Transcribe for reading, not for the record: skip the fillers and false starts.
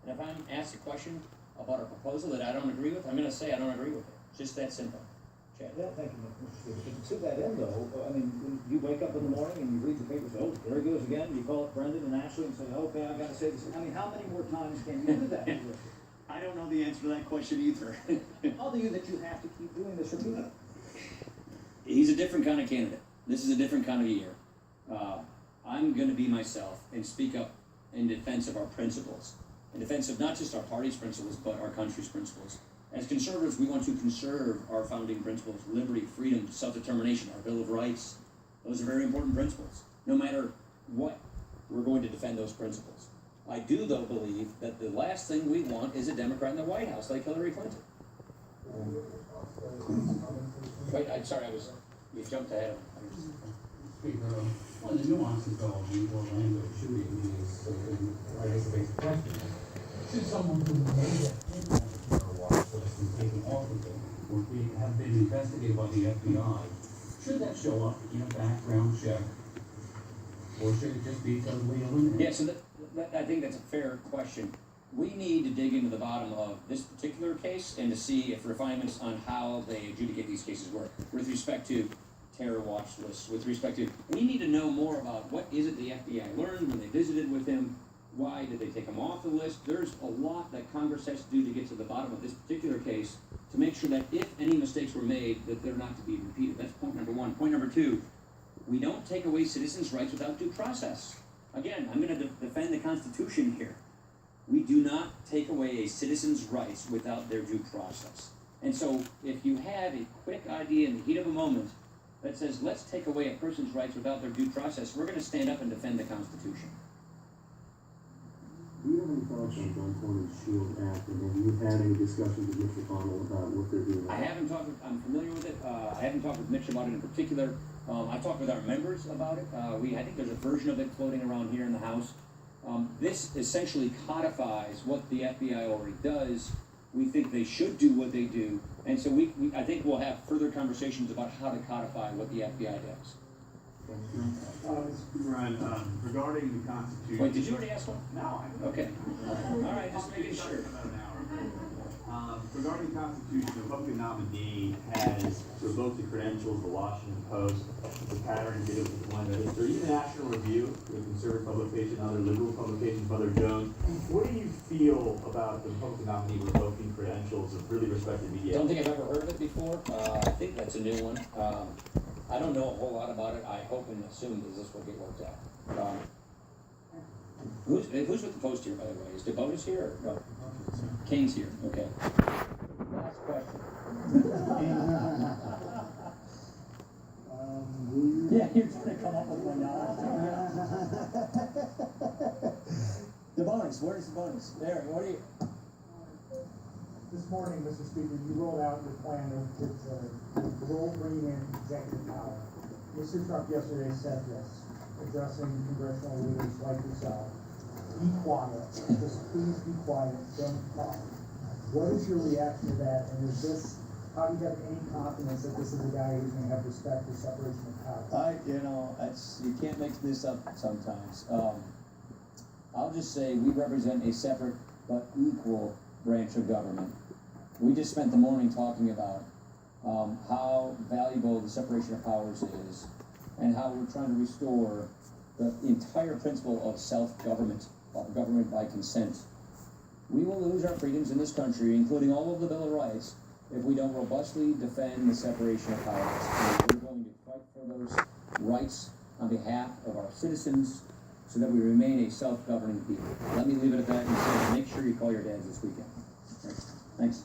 And if I'm asked a question about a proposal that I don't agree with, I'm gonna say I don't agree with it. Just that simple. Chad? Yeah, thank you, Mr. Stevens. To that end, though, I mean, when you wake up in the morning and you read the papers, oh, there he goes again, you call up Brendan and Ashley and say, okay, I gotta say this. I mean, how many more times can you do that? I don't know the answer to that question either. How do you that you have to keep doing this repeatedly? He's a different kind of candidate. This is a different kind of year. I'm gonna be myself and speak up in defense of our principles. In defense of not just our party's principles, but our country's principles. As conservatives, we want to conserve our founding principles: liberty, freedom, self-determination, our Bill of Rights. Those are very important principles. No matter what, we're going to defend those principles. I do, though, believe that the last thing we want is a Democrat in the White House like Hillary Clinton. Wait, I'm sorry, you jumped ahead of me. Speaker, one of the nuances of the Orlando shooting is, I guess, a basic question. Should someone who made it in that terror watch list and taken off of it have been investigated by the FBI, should that show up in a background check? Or should it just be totally eliminated? Yeah, so I think that's a fair question. We need to dig into the bottom of this particular case and to see if refinements on how they adjudicate these cases work. With respect to terror watch lists, with respect to, we need to know more about what is it the FBI learned when they visited with him. Why did they take him off the list? There's a lot that Congress has to do to get to the bottom of this particular case to make sure that if any mistakes were made, that they're not to be repeated. That's point number one. Point number two, we don't take away citizens' rights without due process. Again, I'm going to defend the Constitution here. We do not take away a citizen's rights without their due process. And so if you have a quick idea in the heat of a moment that says, let's take away a person's rights without their due process, we're going to stand up and defend the Constitution. Do you have any thoughts on John Cornyn's SHIELD Act, and have you had any discussions with Mitch McConnell about what they're doing? I'm familiar with it. I haven't talked with Mitch about it in particular. I talked with our members about it. I think there's a version of it floating around here in the House. This essentially codifies what the FBI already does. We think they should do what they do. And so I think we'll have further conversations about how to codify what the FBI does. Ryan, regarding the Constitution. Wait, did you already ask one? No, I didn't. Okay. All right, just making sure. About an hour. Regarding the Constitution, the Republican nominee has revoked the credentials of the Washington Post, the Pattern, Video Deployment History, even National Review, the conservative publication, other liberal publications, Mother Jones. What do you feel about the Republican nominee revoking credentials of really respected media? Don't think I've ever heard of it before. I think that's a new one. I don't know a whole lot about it. I hope and assume that this will get worked out. Who's with the Post here, by the way? Is DeBonis here or no? Kane's here. Okay. Last question. Yeah, you're trying to come up with one now. DeBonis, where's DeBonis? There, what are you? This morning, Mr. Speaker, you rolled out your plan of bringing in executive power. Mr. Trump yesterday said this, addressing congressional leaders like yourself. Be quiet. Just please be quiet. Don't talk. What is your reaction to that? And is this, how do you have any confidence that this is a guy who's going to have respect for separation of power? You can't make this up sometimes. I'll just say we represent a separate but equal branch of government. We just spent the morning talking about how valuable the separation of powers is and how we're trying to restore the entire principle of self-government, of government by consent. We will lose our freedoms in this country, including all of the Bill of Rights, if we don't robustly defend the separation of powers. We're going to fight for those rights on behalf of our citizens so that we remain a self-governing people. Let me leave it at that and say, make sure you call your dads this weekend. Thanks.